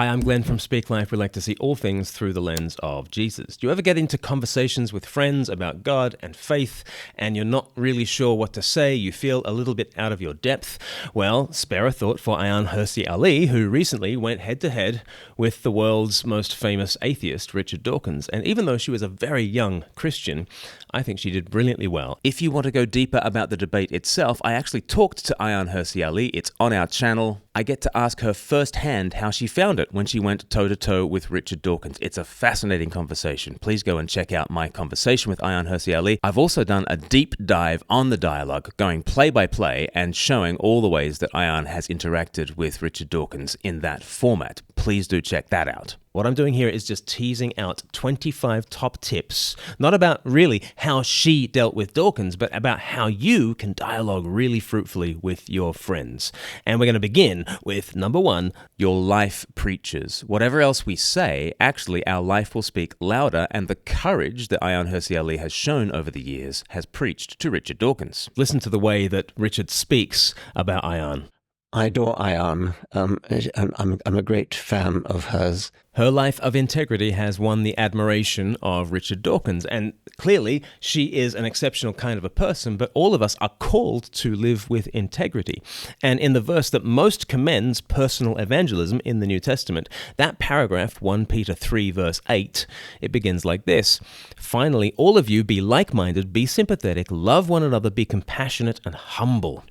Hi, I'm Glenn from Speak Life. We like to see all things through the lens of Jesus. Do you ever get into conversations with friends about God and faith, and you're not really sure what to say? You feel a little bit out of your depth? Well, spare a thought for Ayaan Hirsi Ali, who recently went head-to-head with the world's most famous atheist, Richard Dawkins. And even though she was a very young Christian, I think she did brilliantly well. If you want to go deeper about the debate itself, I actually talked to Ayaan Hirsi Ali. It's on our channel. I get to ask her firsthand how she found it when she went toe-to-toe with Richard Dawkins. It's a fascinating conversation. Please go and check out my conversation with Ayaan Hirsi Ali. I've also done a deep dive on the dialogue, going play by play and showing all the ways that Ayaan has interacted with Richard Dawkins in that format. Please do check that out. What I'm doing here is just teasing out 25 top tips, not about really how she dealt with Dawkins, but about how you can dialogue really fruitfully with your friends. And we're going to begin with number 1, your life preaches. Whatever else we say, actually our life will speak louder, and the courage that Ayaan Hirsi Ali has shown over the years has preached to Richard Dawkins. Listen to the way that Richard speaks about Ayaan. I adore Ayaan. I'm a great fan of hers. Her life of integrity has won the admiration of Richard Dawkins, and clearly she is an exceptional kind of a person, but all of us are called to live with integrity. And in the verse that most commends personal evangelism in the New Testament, that paragraph, 1 Peter 3 verse 8, it begins like this: "Finally, all of you be like-minded, be sympathetic, love one another, be compassionate and humble."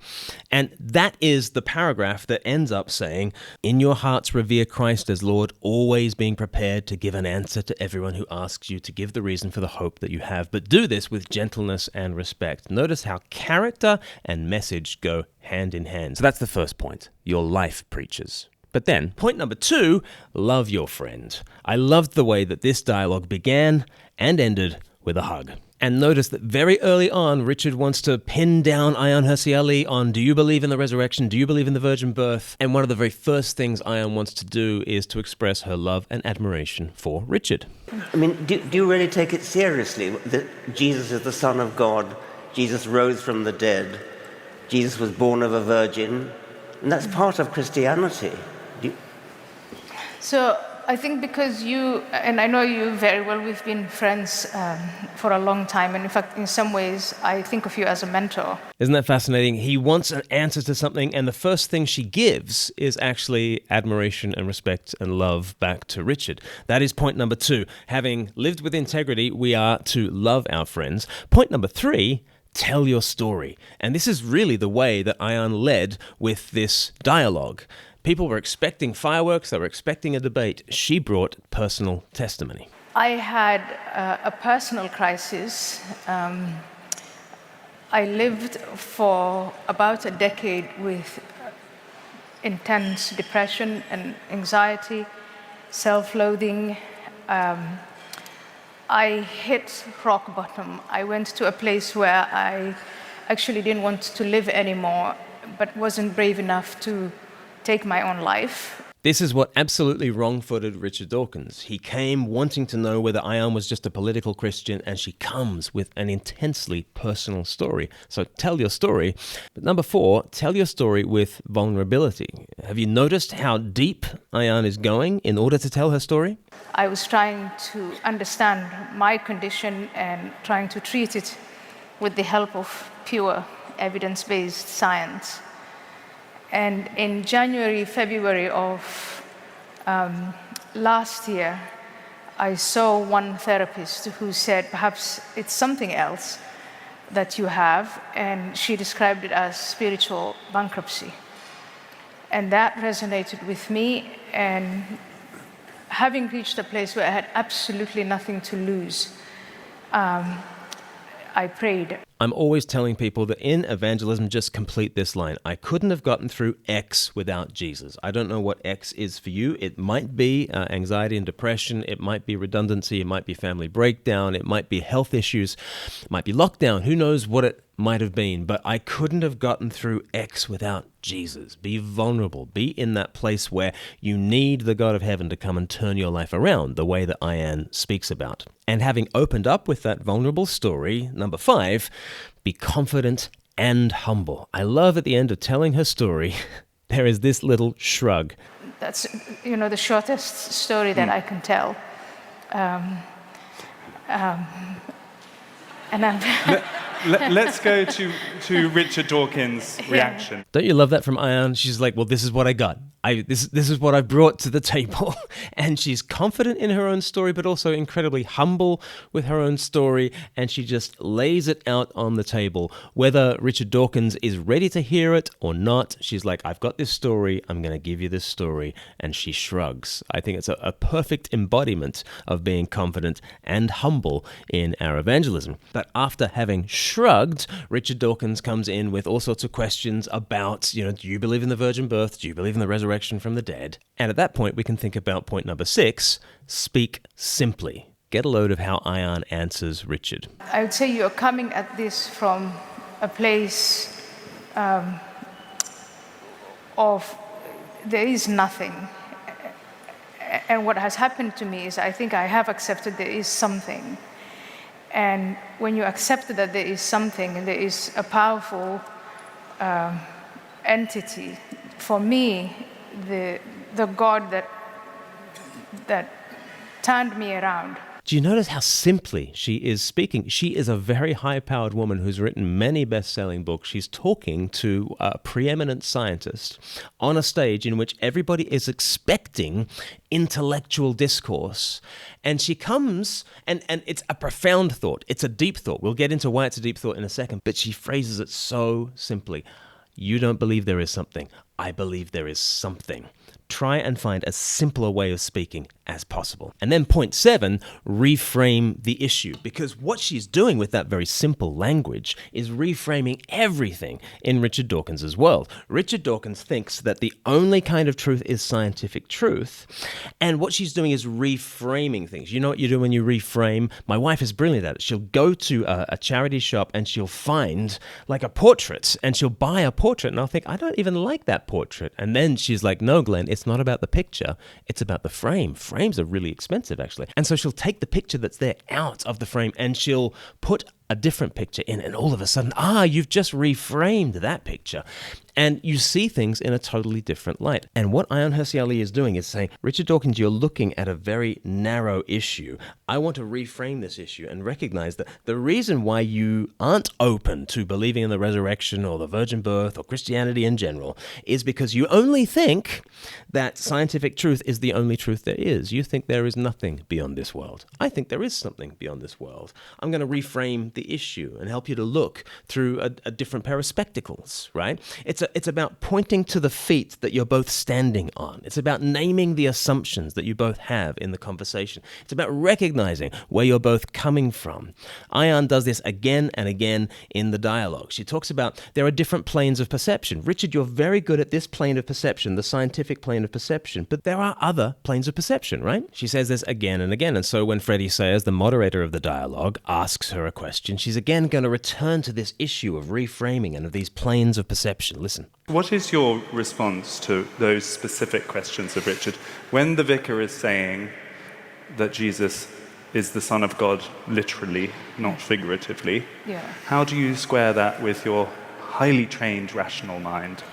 And that is the paragraph that ends up saying, "In your hearts revere Christ as Lord, always being prepared to give an answer to everyone who asks you to give the reason for the hope that you have, but do this with gentleness and respect." Notice how character and message go hand in hand. So that's the first point. Your life preaches. But then, point number 2, love your friend. I loved the way that this dialogue began and ended with a hug. And notice that very early on, Richard wants to pin down Ayaan Hirsi Ali on, do you believe in the resurrection? Do you believe in the virgin birth? And one of the very first things Ayaan wants to do is to express her love and admiration for Richard. I mean, do you really take it seriously that Jesus is the Son of God, Jesus rose from the dead, Jesus was born of a virgin, and that's part of Christianity? So I think because you, and I know you very well, we've been friends for a long time, and in fact, in some ways, I think of you as a mentor. Isn't that fascinating? He wants an answer to something, and the first thing she gives is actually admiration and respect and love back to Richard. That is point number 2. Having lived with integrity, we are to love our friends. Point number 3, tell your story. And this is really the way that Ayaan led with this dialogue. People were expecting fireworks, they were expecting a debate. She brought personal testimony. I had a personal crisis. I lived for about a decade with intense depression and anxiety, self-loathing. I hit rock bottom. I went to a place where I actually didn't want to live anymore, but wasn't brave enough to take my own life. This is what absolutely wrong-footed Richard Dawkins. He came wanting to know whether Ayaan was just a political Christian, and she comes with an intensely personal story. So tell your story. But number 4, tell your story with vulnerability. Have you noticed how deep Ayaan is going in order to tell her story? I was trying to understand my condition and trying to treat it with the help of pure evidence-based science. And in January, February of last year, I saw one therapist who said, perhaps it's something else that you have, and she described it as spiritual bankruptcy. And that resonated with me, and having reached a place where I had absolutely nothing to lose, I prayed. I'm always telling people that in evangelism, just complete this line. I couldn't have gotten through X without Jesus. I don't know what X is for you. It might be anxiety and depression. It might be redundancy. It might be family breakdown. It might be health issues. It might be lockdown. Who knows what it might have been. But I couldn't have gotten through X without Jesus. Be vulnerable. Be in that place where you need the God of heaven to come and turn your life around the way that Ayaan speaks about. And having opened up with that vulnerable story, number 5, be confident and humble. I love at the end of telling her story, there is this little shrug. That's, the shortest story that I can tell. And I'm Let's go to Richard Dawkins' reaction. Don't you love that from Ayaan? She's like, well, this is what I got. This is what I brought to the table. And she's confident in her own story, but also incredibly humble with her own story. And she just lays it out on the table. Whether Richard Dawkins is ready to hear it or not, she's like, I've got this story. I'm going to give you this story. And she shrugs. I think it's a perfect embodiment of being confident and humble in our evangelism. But after having shrugged, Richard Dawkins comes in with all sorts of questions about, do you believe in the virgin birth? Do you believe in the resurrection from the dead? And at that point, we can think about point number 6, speak simply. Get a load of how Ayaan answers Richard. I would say you're coming at this from a place of there is nothing. And what has happened to me is I think I have accepted there is something. And when you accept that there is something and there is a powerful entity, for me, the God that turned me around. Do you notice how simply she is speaking? She is a very high-powered woman who's written many best-selling books. She's talking to a preeminent scientist on a stage in which everybody is expecting intellectual discourse. And she comes, and it's a profound thought. It's a deep thought. We'll get into why it's a deep thought in a second, but she phrases it so simply. You don't believe there is something. I believe there is something. Try and find a simpler way of speaking as possible. And then point 7, reframe the issue. Because what she's doing with that very simple language is reframing everything in Richard Dawkins' world. Richard Dawkins thinks that the only kind of truth is scientific truth. And what she's doing is reframing things. You know what you do when you reframe? My wife is brilliant at it. She'll go to a charity shop and she'll find like a portrait and she'll buy a portrait. And I'll think, I don't even like that portrait. And then she's like, no, Glenn, it's not about the picture. It's about the frame. Frames are really expensive, actually. And so she'll take the picture that's there out of the frame and she'll put a different picture in. And all of a sudden, you've just reframed that picture. And you see things in a totally different light. And what Ayaan Hirsi Ali is doing is saying, Richard Dawkins, you're looking at a very narrow issue. I want to reframe this issue and recognize that the reason why you aren't open to believing in the resurrection or the virgin birth or Christianity in general is because you only think that scientific truth is the only truth there is. You think there is nothing beyond this world. I think there is something beyond this world. I'm going to reframe the issue and help you to look through a different pair of spectacles, right? It's about pointing to the feet that you're both standing on. It's about naming the assumptions that you both have in the conversation. It's about recognizing where you're both coming from. Ayaan does this again and again in the dialogue. She talks about there are different planes of perception. Richard, you're very good at this plane of perception, the scientific plane of perception, but there are other planes of perception, right? She says this again and again. And so when Freddie Sayers, the moderator of the dialogue, asks her a question, she's again going to return to this issue of reframing and of these planes of perception. Listen. What is your response to those specific questions of Richard? When the vicar is saying that Jesus is the Son of God literally, not figuratively, how do you square that with your highly trained rational mind?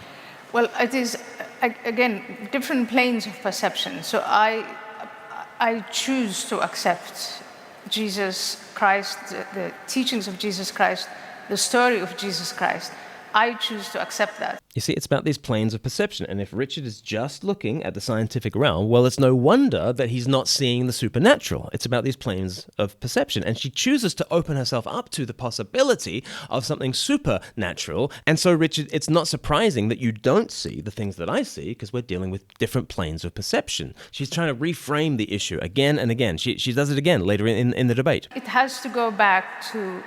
Well, it is, again, different planes of perception. So I choose to accept Jesus Christ, the teachings of Jesus Christ, the story of Jesus Christ. I choose to accept that. You see, it's about these planes of perception. And if Richard is just looking at the scientific realm, well, it's no wonder that he's not seeing the supernatural. It's about these planes of perception. And she chooses to open herself up to the possibility of something supernatural. And so, Richard, it's not surprising that you don't see the things that I see because we're dealing with different planes of perception. She's trying to reframe the issue again and again. She does it again later in the debate. It has to go back to,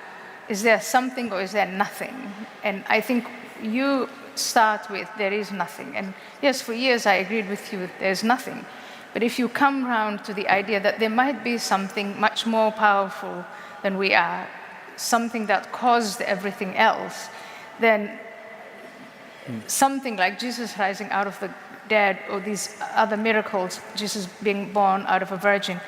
is there something or is there nothing? And I think you start with, there is nothing. And yes, for years I agreed with you, there's nothing. But if you come round to the idea that there might be something much more powerful than we are, something that caused everything else, then something like Jesus rising out of the dead or these other miracles, Jesus being born out of a virgin,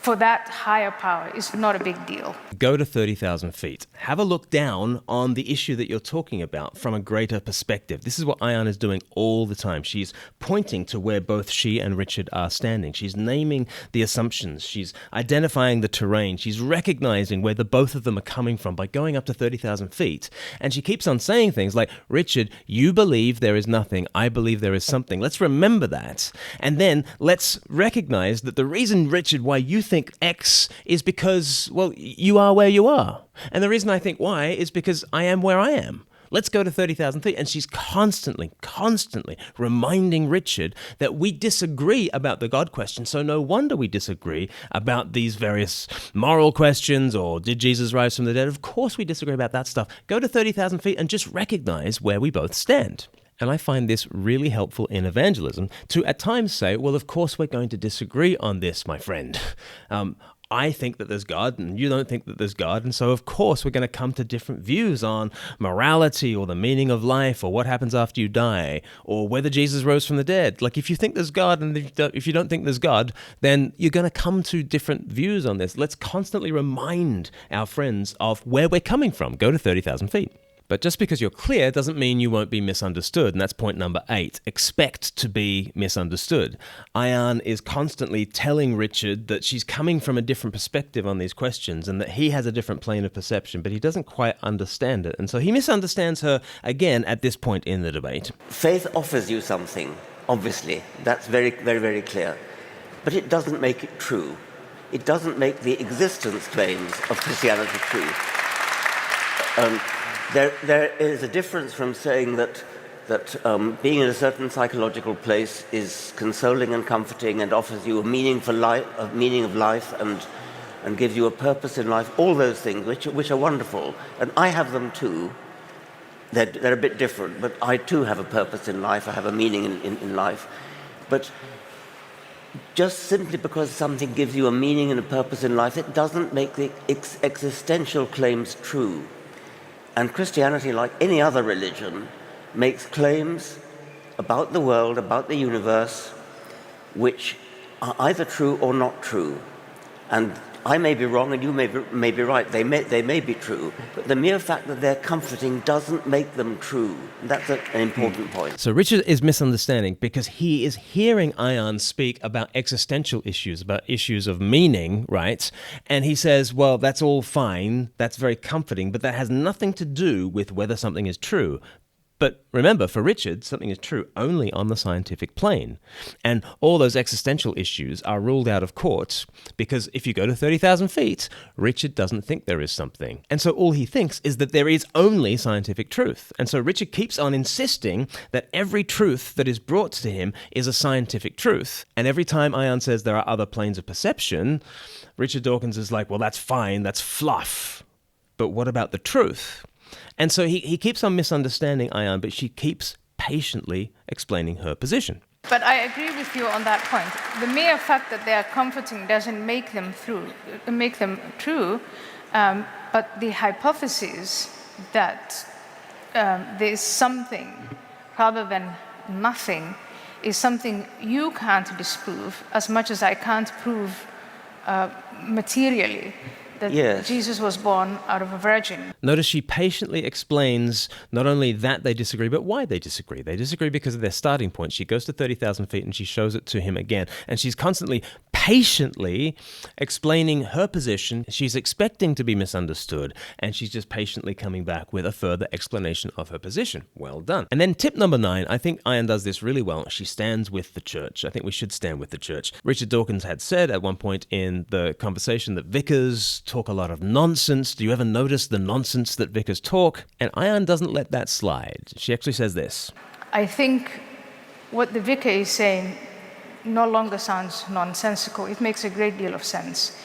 for that higher power is not a big deal. Go to 30,000 feet. Have a look down on the issue that you're talking about from a greater perspective. This is what Ayaan is doing all the time. She's pointing to where both she and Richard are standing. She's naming the assumptions. She's identifying the terrain. She's recognizing where the both of them are coming from by going up to 30,000 feet. And she keeps on saying things like, Richard, you believe there is nothing. I believe there is something. Let's remember that. And then let's recognize that the reason, Richard, why you think X is because, well, you are where you are. And the reason I think Y is because I am where I am. Let's go to 30,000 feet. And she's constantly reminding Richard that we disagree about the God question. So no wonder we disagree about these various moral questions or did Jesus rise from the dead? Of course we disagree about that stuff. Go to 30,000 feet and just recognize where we both stand. And I find this really helpful in evangelism to at times say, well, of course we're going to disagree on this, my friend. I think that there's God and you don't think that there's God. And so, of course, we're going to come to different views on morality or the meaning of life or what happens after you die or whether Jesus rose from the dead. Like if you think there's God and if you don't think there's God, then you're going to come to different views on this. Let's constantly remind our friends of where we're coming from. Go to 30,000 feet. But just because you're clear doesn't mean you won't be misunderstood, and that's point number 8. Expect to be misunderstood. Ayaan is constantly telling Richard that she's coming from a different perspective on these questions and that he has a different plane of perception, but he doesn't quite understand it. And so he misunderstands her again at this point in the debate. Faith offers you something, obviously. That's very, very, very clear. But it doesn't make it true. It doesn't make the existence claims of Christianity true. There is a difference from saying that being in a certain psychological place is consoling and comforting and offers you a meaning of life and gives you a purpose in life. All those things which are wonderful, and I have them too. They're a bit different, but I too have a purpose in life. I have a meaning in life, but just simply because something gives you a meaning and a purpose in life, it doesn't make the existential claims true. And Christianity, like any other religion, makes claims about the world, about the universe, which are either true or not true. And I may be wrong and you may be right. They may be true, but the mere fact that they're comforting doesn't make them true. That's an important point. So Richard is misunderstanding because he is hearing Ayaan speak about existential issues, about issues of meaning, right? And he says, well, that's all fine, that's very comforting, but that has nothing to do with whether something is true. But remember, for Richard, something is true only on the scientific plane. And all those existential issues are ruled out of court because if you go to 30,000 feet, Richard doesn't think there is something. And so all he thinks is that there is only scientific truth. And so Richard keeps on insisting that every truth that is brought to him is a scientific truth. And every time Ayaan says there are other planes of perception, Richard Dawkins is like, well, that's fine, that's fluff. But what about the truth? And so he keeps on misunderstanding Ayaan, but she keeps patiently explaining her position. But I agree with you on that point. The mere fact that they are comforting doesn't make them true, but the hypothesis that there is something rather than nothing is something you can't disprove as much as I can't prove materially that yes. Jesus was born out of a virgin. Notice she patiently explains not only that they disagree, but why they disagree. They disagree because of their starting point. She goes to 30,000 feet and she shows it to him again. And she's constantly, patiently explaining her position. She's expecting to be misunderstood. And she's just patiently coming back with a further explanation of her position. Well done. And then tip number 9, I think Ayaan does this really well. She stands with the church. I think we should stand with the church. Richard Dawkins had said at one point in the conversation that vicars talk a lot of nonsense. Do you ever notice the nonsense that vicars talk? And Ayaan doesn't let that slide. She actually says this. I think what the vicar is saying no longer sounds nonsensical. It makes a great deal of sense.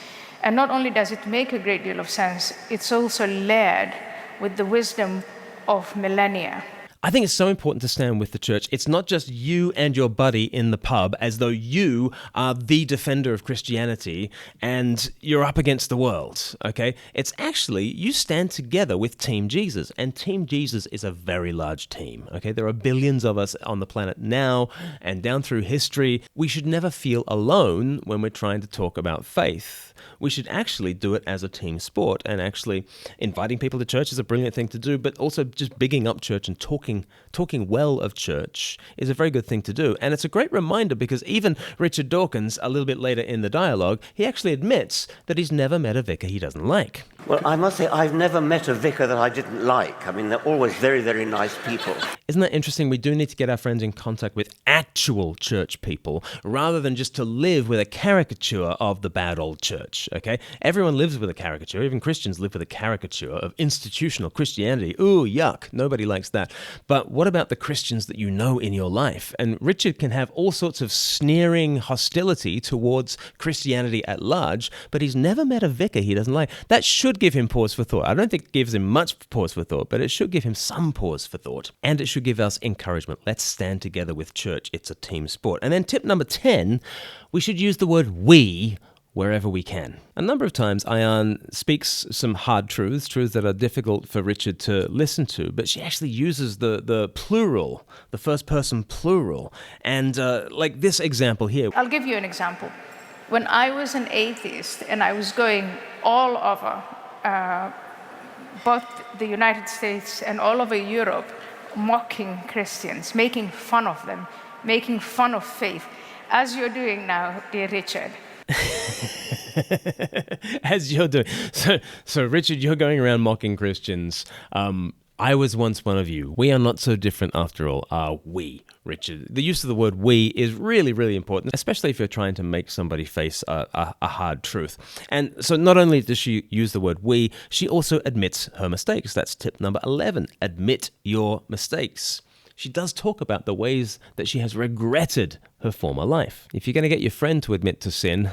And not only does it make a great deal of sense, it's also layered with the wisdom of millennia. I think it's so important to stand with the church. It's not just you and your buddy in the pub as though you are the defender of Christianity and you're up against the world, okay? It's actually you stand together with Team Jesus, and Team Jesus is a very large team, okay? There are billions of us on the planet now and down through history. We should never feel alone when we're trying to talk about faith. We should actually do it as a team sport, and actually inviting people to church is a brilliant thing to do, but also just bigging up church and talking well of church is a very good thing to do. And it's a great reminder because even Richard Dawkins, a little bit later in the dialogue, he actually admits that he's never met a vicar he doesn't like. Well, I must say, I've never met a vicar that I didn't like. I mean, they're always very, very nice people. Isn't that interesting? We do need to get our friends in contact with actual church people rather than just to live with a caricature of the bad old church, okay? Everyone lives with a caricature. Even Christians live with a caricature of institutional Christianity. Ooh, yuck. Nobody likes that. But what about the Christians that you know in your life? And Richard can have all sorts of sneering hostility towards Christianity at large, but he's never met a vicar he doesn't like. That should give him pause for thought. I don't think it gives him much pause for thought, but it should give him some pause for thought. And it should give us encouragement. Let's stand together with church. It's a team sport. And then tip number 10, we should use the word we wherever we can. A number of times Ayaan speaks some hard truths that are difficult for Richard to listen to, but she actually uses the plural, the first person plural. And like this example here. I'll give you an example. When I was an atheist and I was going all over both the United States and all over Europe, mocking Christians, making fun of them, making fun of faith, as you're doing now, dear Richard. As you're doing. So Richard, you're going around mocking Christians. I was once one of you. We are not so different after all, are we, Richard? The use of the word we is really, really important, especially if you're trying to make somebody face a hard truth. And so not only does she use the word we, she also admits her mistakes. That's tip number 11. Admit your mistakes. She does talk about the ways that she has regretted her former life. If you're going to get your friend to admit to sin,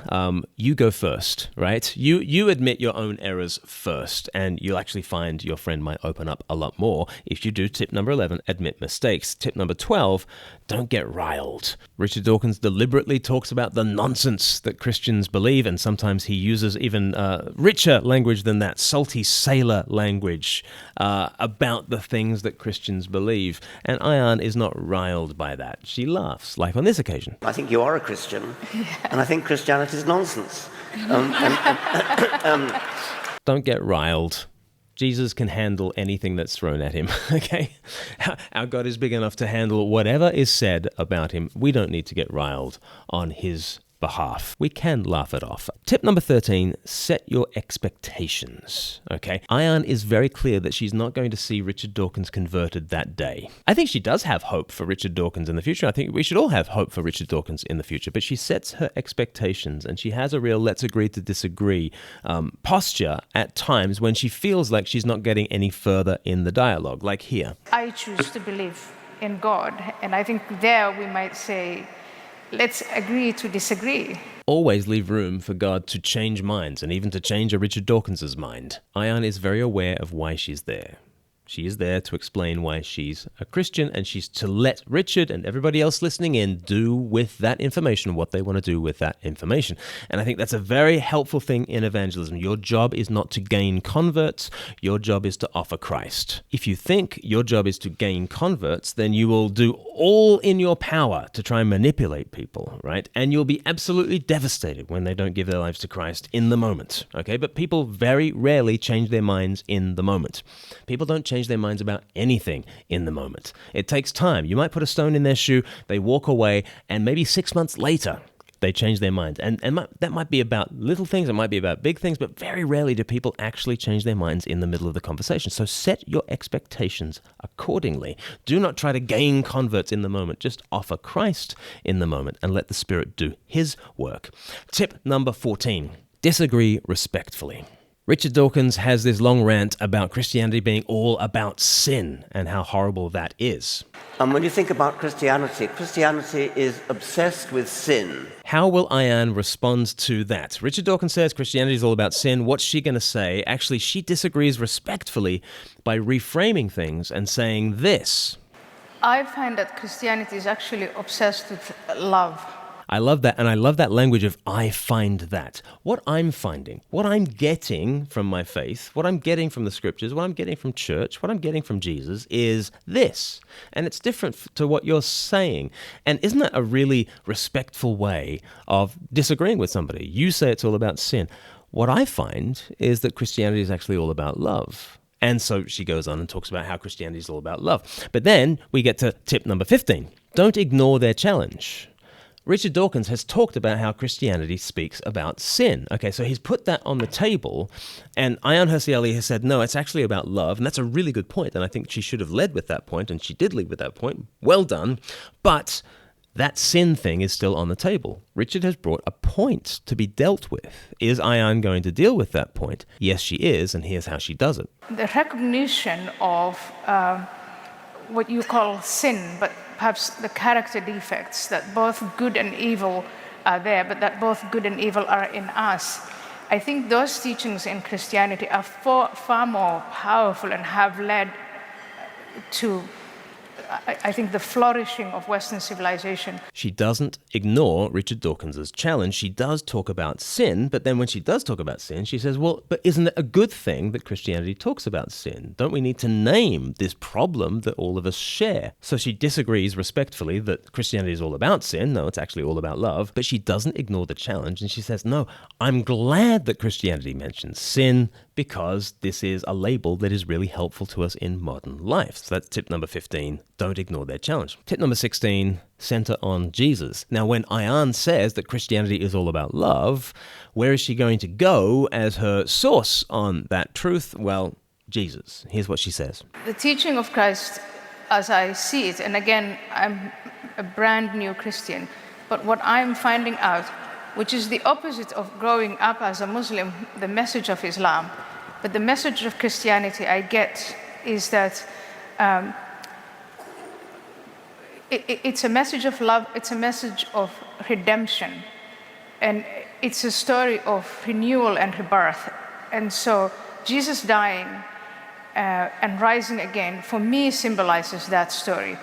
you go first, right? You admit your own errors first, and you'll actually find your friend might open up a lot more if you do tip number 11, admit mistakes. Tip number 12, don't get riled. Richard Dawkins deliberately talks about the nonsense that Christians believe, and sometimes he uses even richer language than that, salty sailor language about the things that Christians believe. And Ayaan is not riled by that. She laughs, like on this occasion. I think you are a Christian, and I think Christianity is nonsense. Don't get riled. Jesus can handle anything that's thrown at him, okay? Our God is big enough to handle whatever is said about him. We don't need to get riled on his behalf. We can laugh it off. Tip number 13, set your expectations, okay? Ayaan is very clear that she's not going to see Richard Dawkins converted that day. I think she does have hope for Richard Dawkins in the future. I think we should all have hope for Richard Dawkins in the future, but she sets her expectations and she has a real let's agree to disagree posture at times when she feels like she's not getting any further in the dialogue, like here. I choose to believe in God, and I think there we might say, let's agree to disagree. Always leave room for God to change minds and even to change a Richard Dawkins' mind. Ayaan is very aware of why she's there. She is there to explain why she's a Christian, and she's to let Richard and everybody else listening in do with that information what they want to do with that information. And I think that's a very helpful thing in evangelism. Your job is not to gain converts. Your job is to offer Christ. If you think your job is to gain converts, then you will do all in your power to try and manipulate people, right? And you'll be absolutely devastated when they don't give their lives to Christ in the moment, okay? But people very rarely change their minds in the moment. People don't change their minds about anything in the moment. It takes time. You might put a stone in their shoe, they walk away, and maybe 6 months later, they change their minds. And that might be about little things, it might be about big things, but very rarely do people actually change their minds in the middle of the conversation. So set your expectations accordingly. Do not try to gain converts in the moment. Just offer Christ in the moment and let the Spirit do His work. Tip number 14, disagree respectfully. Richard Dawkins has this long rant about Christianity being all about sin and how horrible that is. And when you think about Christianity, Christianity is obsessed with sin. How will Ayaan respond to that? Richard Dawkins says Christianity is all about sin. What's she going to say? Actually, she disagrees respectfully by reframing things and saying this. I find that Christianity is actually obsessed with love. I love that, and I love that language of I find that. What I'm finding, what I'm getting from my faith, what I'm getting from the scriptures, what I'm getting from church, what I'm getting from Jesus is this. And it's different to what you're saying. And isn't that a really respectful way of disagreeing with somebody? You say it's all about sin. What I find is that Christianity is actually all about love. And so she goes on and talks about how Christianity is all about love. But then we get to tip number 15. Don't ignore their challenge. Richard Dawkins has talked about how Christianity speaks about sin. Okay, so he's put that on the table, and Ayaan Hirsi Ali has said, no, it's actually about love, and that's a really good point, and I think she should have led with that point, and she did lead with that point. Well done. But that sin thing is still on the table. Richard has brought a point to be dealt with. Is Ayaan going to deal with that point? Yes, she is, and here's how she does it. The recognition of what you call sin, but perhaps the character defects, that both good and evil are there, but that both good and evil are in us. I think those teachings in Christianity are far more powerful and have led to, I think, the flourishing of Western civilization. She doesn't ignore Richard Dawkins's challenge. She does talk about sin, but then when she does talk about sin, she says, well, but isn't it a good thing that Christianity talks about sin? Don't we need to name this problem that all of us share? So she disagrees respectfully that Christianity is all about sin. No, it's actually all about love. But she doesn't ignore the challenge, and she says, no, I'm glad that Christianity mentions sin because this is a label that is really helpful to us in modern life. So that's tip number 15. Don't ignore their challenge. Tip number 16, center on Jesus. Now, when Ayaan says that Christianity is all about love, where is she going to go as her source on that truth? Well, Jesus. Here's what she says. The teaching of Christ, as I see it, and again, I'm a brand new Christian, but what I'm finding out, which is the opposite of growing up as a Muslim, the message of Islam, but the message of Christianity I get is that it's a message of love, it's a message of redemption, and it's a story of renewal and rebirth. And so Jesus dying and rising again, for me, symbolizes that story.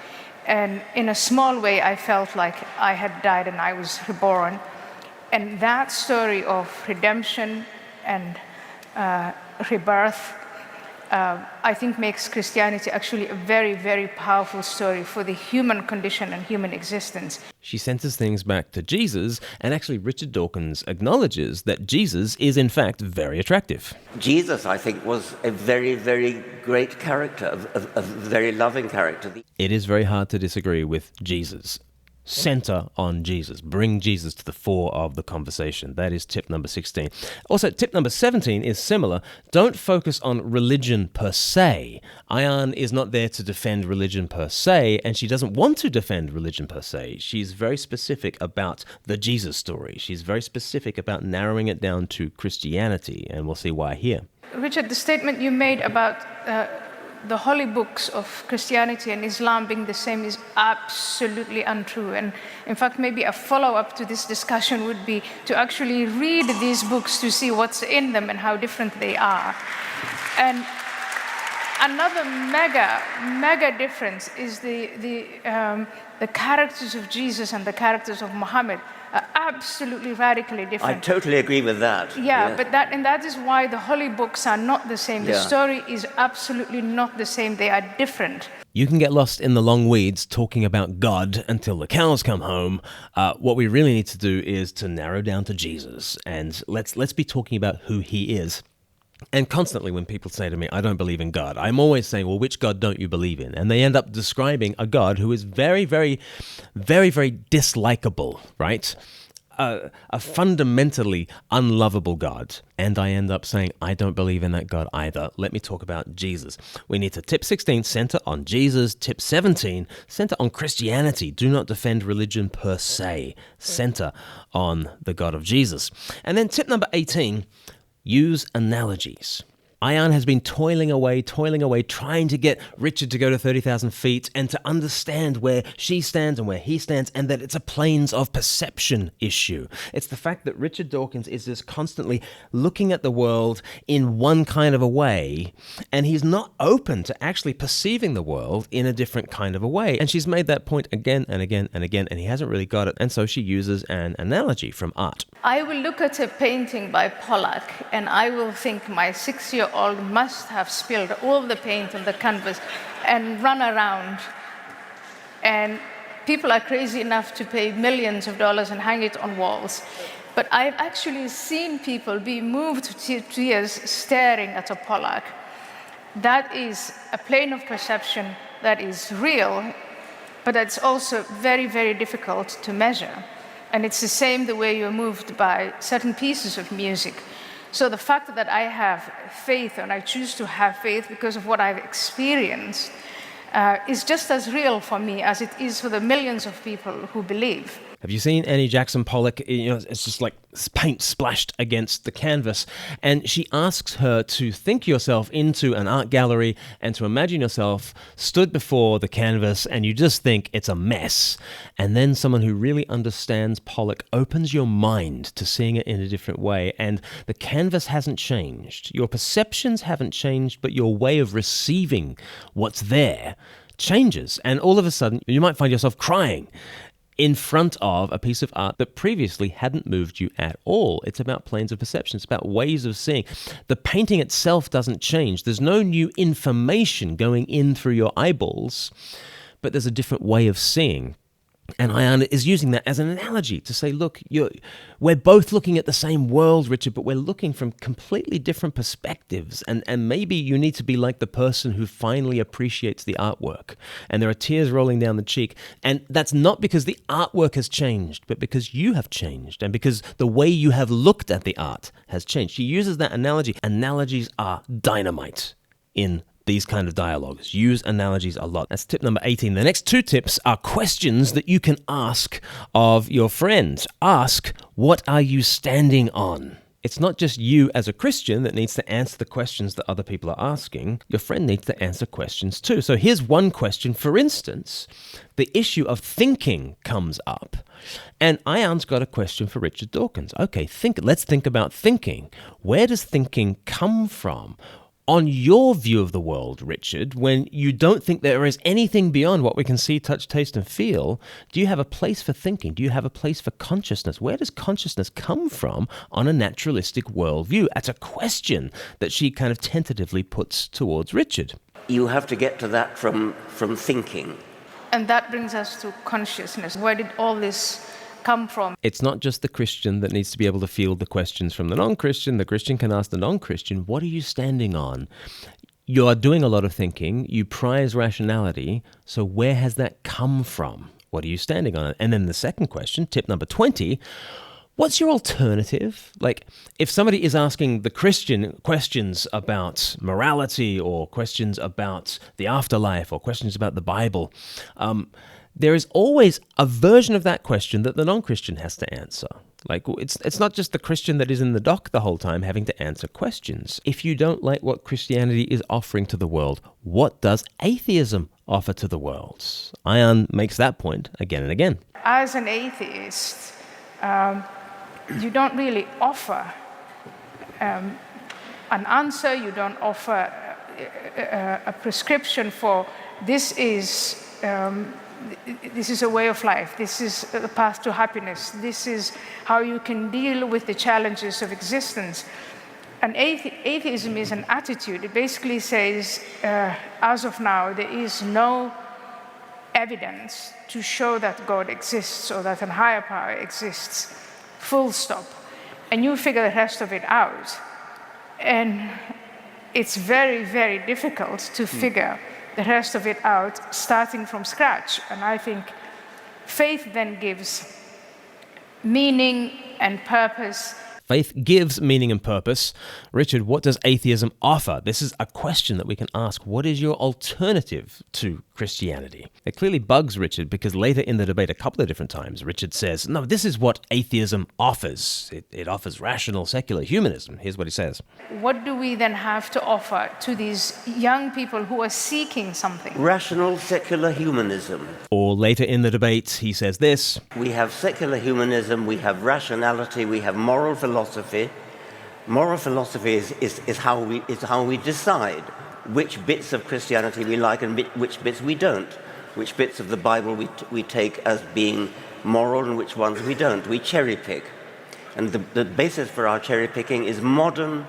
And in a small way, I felt like I had died and I was reborn. And that story of redemption and rebirth, I think makes Christianity actually a very, very powerful story for the human condition and human existence. She centers things back to Jesus, and actually Richard Dawkins acknowledges that Jesus is in fact very attractive. Jesus, I think, was a very, very great character, a very loving character. It is very hard to disagree with Jesus. Center on Jesus. Bring Jesus to the fore of the conversation. That is tip number 16. Also, tip number 17 is similar. Don't focus on religion per se. Ayaan is not there to defend religion per se, and she doesn't want to defend religion per se. She's very specific about the Jesus story. She's very specific about narrowing it down to Christianity, and we'll see why here. Richard, the statement you made about the holy books of Christianity and Islam being the same is absolutely untrue. And in fact, maybe a follow-up to this discussion would be to actually read these books to see what's in them and how different they are. And another mega difference is the characters of Jesus and the characters of Muhammad are absolutely radically different. I totally agree with that. Yeah, but that is why the holy books are not the same. The story is absolutely not the same. They are different. You can get lost in the long weeds talking about God until the cows come home. What we really need to do is to narrow down to Jesus, and let's be talking about who he is. And constantly when people say to me, I don't believe in God, I'm always saying, well, which God don't you believe in? And they end up describing a God who is very, very, very, very dislikable, right? A fundamentally unlovable God. And I end up saying, I don't believe in that God either. Let me talk about Jesus. We need to tip 16, center on Jesus. Tip 17, center on Christianity. Do not defend religion per se. Center on the God of Jesus. And then tip number 18, use analogies. Ayaan has been toiling away, trying to get Richard to go to 30,000 feet and to understand where she stands and where he stands, and that it's a planes of perception issue. It's the fact that Richard Dawkins is just constantly looking at the world in one kind of a way, and he's not open to actually perceiving the world in a different kind of a way. And she's made that point again and again and again, and he hasn't really got it. And so she uses an analogy from art. I will look at a painting by Pollock and I will think my 6-year-old must have spilled all the paint on the canvas and run around. And people are crazy enough to pay millions of dollars and hang it on walls. But I've actually seen people be moved to tears staring at a Pollock. That is a plane of perception that is real, but that's also very, very difficult to measure. And it's the same the way you're moved by certain pieces of music. So the fact that I have faith, and I choose to have faith because of what I've experienced, is just as real for me as it is for the millions of people who believe. Have you seen Annie Jackson Pollock? It's just like paint splashed against the canvas. And she asks her to think yourself into an art gallery and to imagine yourself stood before the canvas, and you just think it's a mess. And then someone who really understands Pollock opens your mind to seeing it in a different way. And the canvas hasn't changed. Your perceptions haven't changed, but your way of receiving what's there changes. And all of a sudden, you might find yourself crying in front of a piece of art that previously hadn't moved you at all. It's about planes of perception. It's about ways of seeing. The painting itself doesn't change. There's no new information going in through your eyeballs, but there's a different way of seeing. And Ayaan is using that as an analogy to say, look, we're both looking at the same world, Richard, but we're looking from completely different perspectives. And maybe you need to be like the person who finally appreciates the artwork. And there are tears rolling down the cheek. And that's not because the artwork has changed, but because you have changed. And because the way you have looked at the art has changed. She uses that analogy. Analogies are dynamite in these kind of dialogues. Use analogies a lot. That's tip number 18. The next 2 tips are questions that you can ask of your friends. Ask, what are you standing on? It's not just you as a Christian that needs to answer the questions that other people are asking. Your friend needs to answer questions too. So here's one question. For instance, the issue of thinking comes up. And Ayaan's got a question for Richard Dawkins. Okay, let's think about thinking. Where does thinking come from? On your view of the world, Richard, when you don't think there is anything beyond what we can see, touch, taste, and feel, do you have a place for thinking? Do you have a place for consciousness? Where does consciousness come from on a naturalistic worldview? That's a question that she kind of tentatively puts towards Richard. You have to get to that from thinking. And that brings us to consciousness. Where did all this come from? It's not just the Christian that needs to be able to field the questions from the non-Christian. The Christian can ask the non-Christian, what are you standing on? You are doing a lot of thinking. You prize rationality. So where has that come from? What are you standing on? And then the second question, tip number 20, what's your alternative? Like, if somebody is asking the Christian questions about morality or questions about the afterlife or questions about the Bible, there is always a version of that question that the non-Christian has to answer. Like, it's not just the Christian that is in the dock the whole time having to answer questions. If you don't like what Christianity is offering to the world, what does atheism offer to the world? Ayaan makes that point again and again. As an atheist, you don't really offer an answer. You don't offer a prescription for this is a way of life, this is the path to happiness, this is how you can deal with the challenges of existence. And atheism is an attitude. It basically says, as of now, there is no evidence to show that God exists or that a higher power exists, full stop. And you figure the rest of it out. And it's very, very difficult to figure the rest of it out, starting from scratch. And I think faith then gives meaning and purpose. Faith gives meaning and purpose. Richard, what does atheism offer? This is a question that we can ask. What is your alternative to Christianity? It clearly bugs Richard because later in the debate, a couple of different times, Richard says, no, this is what atheism offers. It offers rational, secular humanism. Here's what he says. What do we then have to offer to these young people who are seeking something? Rational, secular humanism. Or later in the debate, he says this. We have secular humanism, we have rationality, we have moral philosophy. Moral philosophy is how we decide which bits of Christianity we like and which bits we don't, which bits of the Bible we take as being moral and which ones we don't. We cherry pick. And the basis for our cherry picking is modern,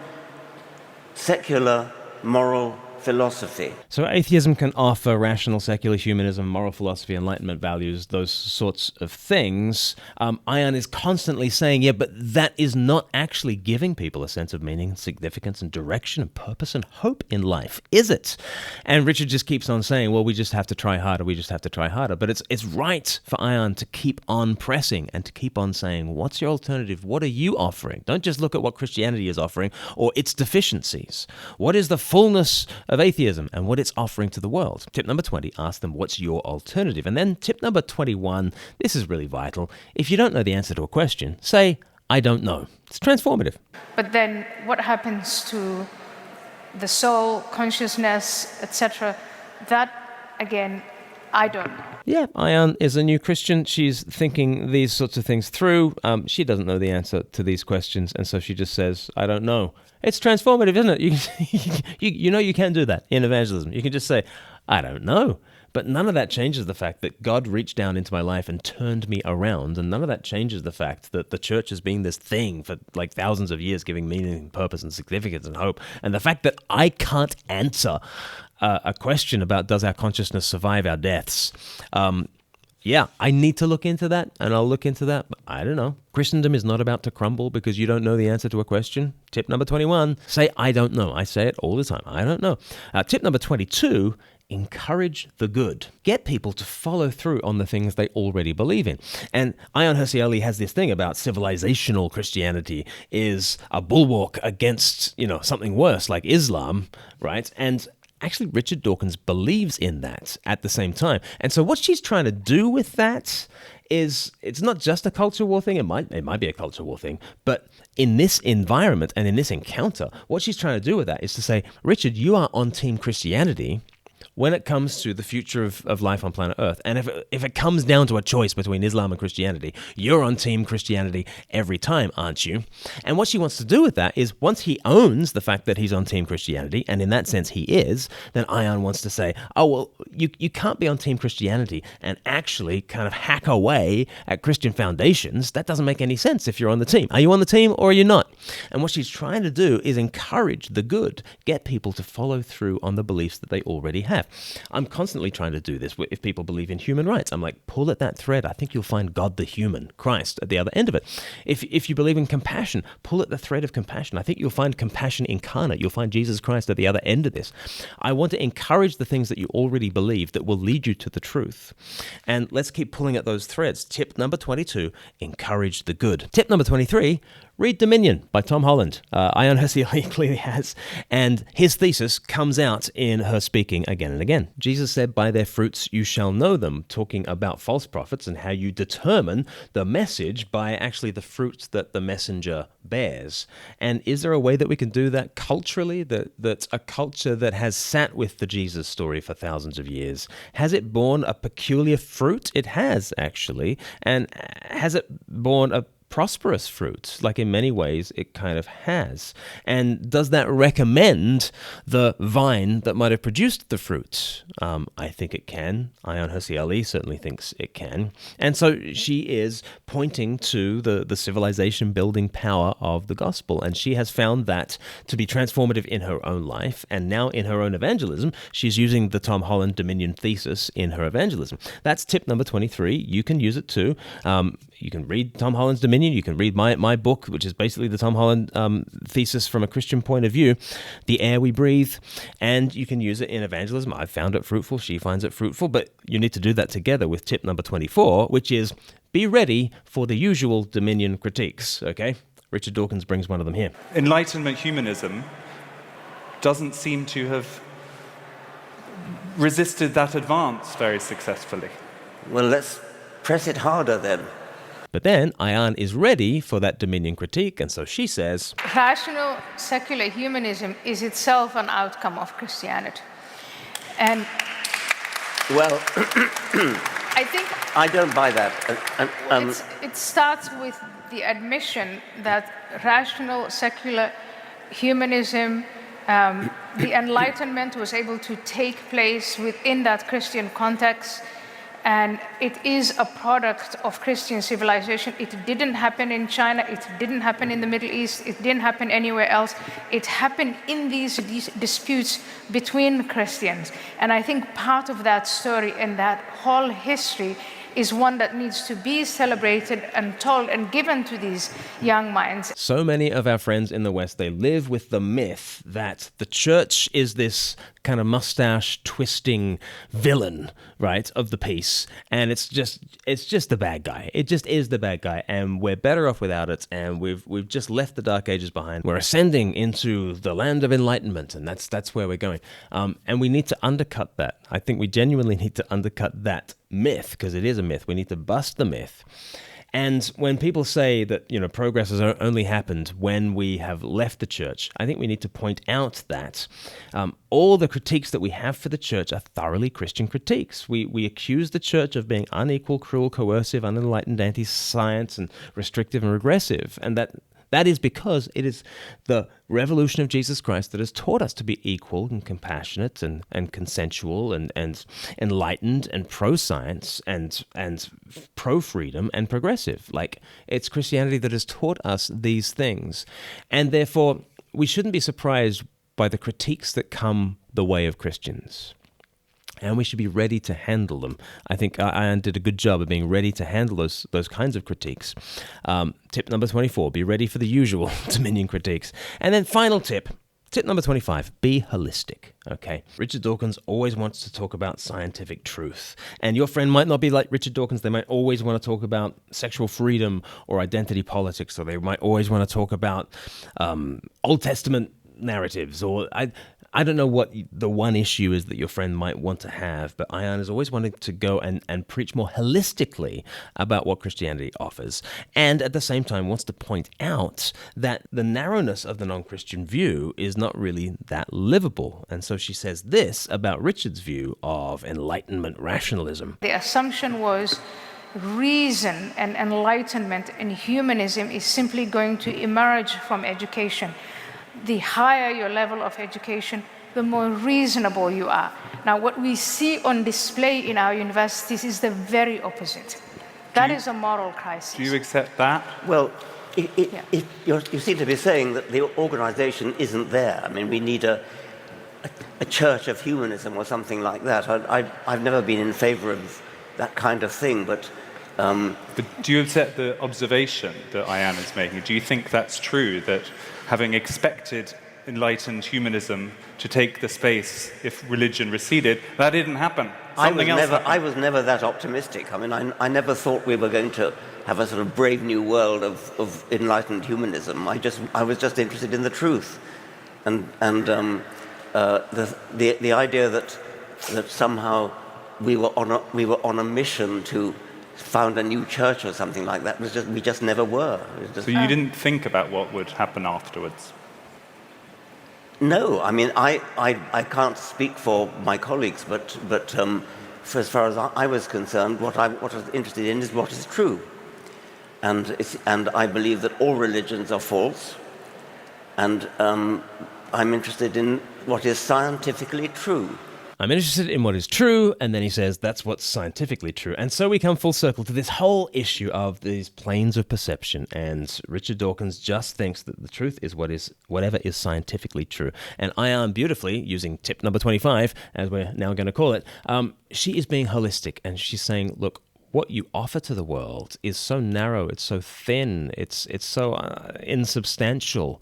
secular, moral philosophy. So atheism can offer rational, secular humanism, moral philosophy, enlightenment values, those sorts of things. Ayaan is constantly saying, yeah, but that is not actually giving people a sense of meaning and significance and direction and purpose and hope in life, is it? And Richard just keeps on saying, well, we just have to try harder, we just have to try harder. But it's right for Ayaan to keep on pressing and to keep on saying, what's your alternative? What are you offering? Don't just look at what Christianity is offering or its deficiencies. What is the fullness of atheism and what it's offering to the world? Tip number 20, ask them, what's your alternative? And then tip number 21, this is really vital. If you don't know the answer to a question, say, I don't know. It's transformative. But then what happens to the soul, consciousness, etc.? That, again, I don't know. Yeah, Ayaan is a new Christian. She's thinking these sorts of things through. She doesn't know the answer to these questions, and so she just says, I don't know. It's transformative, isn't it? You can do that in evangelism. You can just say, I don't know. But none of that changes the fact that God reached down into my life and turned me around, and none of that changes the fact that the church has been this thing for like thousands of years, giving meaning and purpose and significance and hope. And the fact that I can't answer a question about does our consciousness survive our deaths, yeah, I need to look into that, and I'll look into that. But I don't know. Christendom is not about to crumble because you don't know the answer to a question. Tip number 21, say, I don't know. I say it all the time. I don't know. Tip number 22, encourage the good. Get people to follow through on the things they already believe in. And Ayaan Hirsi Ali has this thing about civilizational Christianity is a bulwark against, something worse like Islam, right? And actually, Richard Dawkins believes in that at the same time. And so what she's trying to do with that is, it's not just a culture war thing. It might be a culture war thing. But in this environment and in this encounter, what she's trying to do with that is to say, Richard, you are on Team Christianity when it comes to the future of life on planet Earth. And if it comes down to a choice between Islam and Christianity, you're on Team Christianity every time, aren't you? And what she wants to do with that is, once he owns the fact that he's on Team Christianity, and in that sense he is, then Ayaan wants to say, oh, well, you can't be on Team Christianity and actually kind of hack away at Christian foundations. That doesn't make any sense if you're on the team. Are you on the team or are you not? And what she's trying to do is encourage the good, get people to follow through on the beliefs that they already have. I'm constantly trying to do this. If people believe in human rights, I'm like, pull at that thread. I think you'll find God the human, Christ, at the other end of it. If you believe in compassion, pull at the thread of compassion. I think you'll find compassion incarnate. You'll find Jesus Christ at the other end of this. I want to encourage the things that you already believe that will lead you to the truth. And let's keep pulling at those threads. Tip number 22, encourage the good. Tip number 23, read Dominion by Tom Holland. Ayaan Hirsi Ali clearly has. And his thesis comes out in her speaking again and again. Jesus said, by their fruits you shall know them, talking about false prophets and how you determine the message by actually the fruits that the messenger bears. And is there a way that we can do that culturally? That's a culture that has sat with the Jesus story for thousands of years. Has it borne a peculiar fruit? It has, actually. And has it borne a prosperous fruit? Like, in many ways it kind of has. And does that recommend the vine that might have produced the fruit? I think it can. Ayaan Hirsi Ali certainly thinks it can. And so she is pointing to the civilization building power of the gospel, and she has found that to be transformative in her own life, and now in her own evangelism she's using the Tom Holland Dominion thesis in her evangelism. That's tip number 23. You can use it too. You can read Tom Holland's Dominion. You can read my book, which is basically the Tom Holland thesis from a Christian point of view, The Air We Breathe, and you can use it in evangelism. I've found it fruitful. She finds it fruitful, but you need to do that together with tip number 24, which is be ready for the usual Dominion critiques, okay? Richard Dawkins brings one of them here. Enlightenment humanism doesn't seem to have resisted that advance very successfully. Well, let's press it harder then. But then Ayaan is ready for that dominion critique, and so she says, Rational secular humanism is itself an outcome of Christianity. And Well, I think I don't buy that. it starts with the admission that rational secular humanism, the Enlightenment was able to take place within that Christian context, and it is a product of Christian civilization. It didn't happen in China, it didn't happen in the Middle East, it didn't happen anywhere else. It happened in these disputes between Christians. And I think part of that story and that whole history is one that needs to be celebrated and told and given to these young minds. so many of our friends in the West, they live with the myth that the church is this kind of mustache twisting villain, right, of the piece, and it's just the bad guy. It just is the bad guy, and we're better off without it, and we've just left the Dark Ages behind. We're ascending into the land of enlightenment, and that's where we're going. And we need to undercut that. I think we genuinely need to undercut that myth, because it is a myth. We need to bust the myth. And when people say that, progress has only happened when we have left the church, I think we need to point out that all the critiques that we have for the church are thoroughly Christian critiques. We accuse the church of being unequal, cruel, coercive, unenlightened, anti-science, and restrictive and regressive. And that is because it is the revolution of Jesus Christ that has taught us to be equal and compassionate and consensual and enlightened and pro-science and pro-freedom and progressive. Like, it's Christianity that has taught us these things. And therefore, we shouldn't be surprised by the critiques that come the way of Christians. And we should be ready to handle them. I think Ayaan did a good job of being ready to handle those kinds of critiques. Tip number 24, be ready for the usual dominion critiques. And then final tip number 25, be holistic. Okay, Richard Dawkins always wants to talk about scientific truth. And your friend might not be like Richard Dawkins. They might always want to talk about sexual freedom or identity politics, or they might always want to talk about Old Testament narratives, or I don't know what the one issue is that your friend might want to have, but Ayaan has always wanted to go and preach more holistically about what Christianity offers, and at the same time wants to point out that the narrowness of the non-Christian view is not really that livable. And so she says this about Richard's view of Enlightenment rationalism. The assumption was reason and enlightenment and humanism is simply going to emerge from education. The higher your level of education, the more reasonable you are. Now, what we see on display in our universities is the very opposite. That is a moral crisis. Do you accept that? Well, you seem to be saying that the organization isn't there. I mean, we need a church of humanism or something like that. I've never been in favor of that kind of thing, but do you accept the observation that Ayaan is making? Do you think that's true, that having expected enlightened humanism to take the space if religion receded, that didn't happen? Something else happened. I was never that optimistic. I mean, I never thought we were going to have a sort of brave new world of enlightened humanism. I was just interested in the truth, and the idea that somehow we were on a mission to found a new church or something like that. We just never were. So you didn't think about what would happen afterwards? No, I mean, I can't speak for my colleagues, but for as far as I was concerned, what I was interested in is what is true. And I believe that all religions are false, and I'm interested in what is scientifically true. I'm interested in what is true, and then he says that's what's scientifically true. And so we come full circle to this whole issue of these planes of perception, and Richard Dawkins just thinks that the truth is whatever is scientifically true. And Ayaan beautifully, using tip number 25, as we're now going to call it, she is being holistic, and she's saying, look, what you offer to the world is so narrow, it's so thin, it's so insubstantial.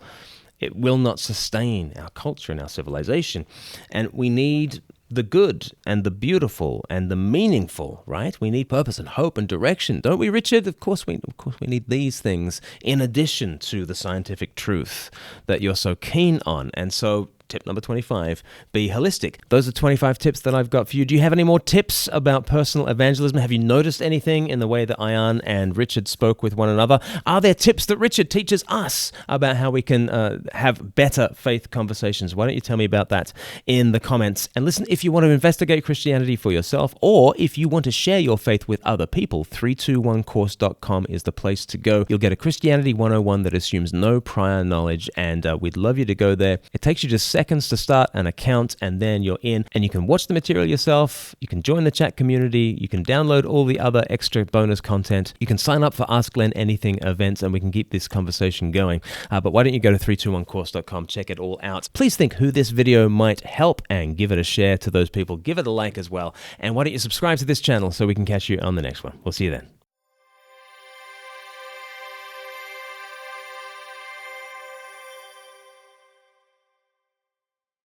It will not sustain our culture and our civilization. And we need the good and the beautiful and the meaningful, right? We need purpose and hope and direction, don't we, Richard? Of course we need these things in addition to the scientific truth that you're so keen on. And so tip number 25, be holistic. Those are 25 tips that I've got for you. Do you have any more tips about personal evangelism? Have you noticed anything in the way that Ayaan and Richard spoke with one another? Are there tips that Richard teaches us about how we can have better faith conversations? Why don't you tell me about that in the comments? And listen, if you want to investigate Christianity for yourself, or if you want to share your faith with other people, 321course.com is the place to go. You'll get a Christianity 101 that assumes no prior knowledge, and we'd love you to go there. It takes you just seconds to start an account, and then you're in, and you can watch the material yourself, you can join the chat community, you can download all the other extra bonus content, you can sign up for Ask Glenn Anything events, and we can keep this conversation going. But why don't you go to 321course.com, check it all out. Please think who this video might help and give it a share to those people. Give it a like as well. And why don't you subscribe to this channel so we can catch you on the next one. We'll see you then.